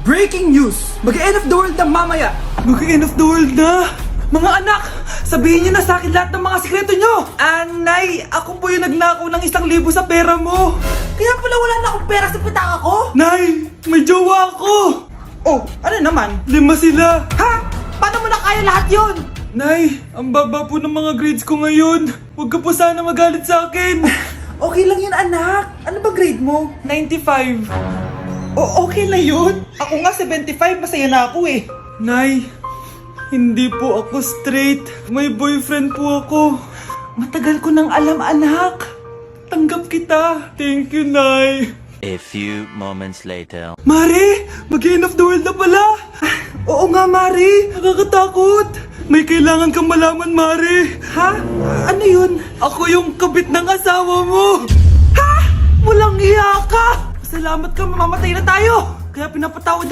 Breaking news! Mag-end of the world na mamaya! Mag-end of the world na? Mga anak, sabihin niyo na sa akin lahat ng mga sikreto niyo! Nay, ako po yung nagnakaw ng 1,000 sa pera mo! Kaya pala wala na akong pera sa pitaka ko? Nay, may jowa ako! Oh, ano naman? 5 sila! Ha? Paano mo na kaya lahat yon? Nay, ang baba po ng mga grades ko ngayon. Huwag ka po sana magalit sa akin. Okay lang yun, anak. Ano ba grade mo? 95. Okay na yun. Ako nga 75, masaya na ako eh. Nay, hindi po ako straight. May boyfriend po ako. Matagal ko nang alam, anak. Tanggap kita. Thank you, Nay. A few moments later. Mari, mag-end of the world na pala. Oo nga, Mari. Nakakatakot. May kailangan kang malaman, Mari. Ha? Ano yun? Ako yung kabit ng asawa mo. Ha? Walang iya ka. Salamat ka, mamamatay na tayo. Kaya pinapatawad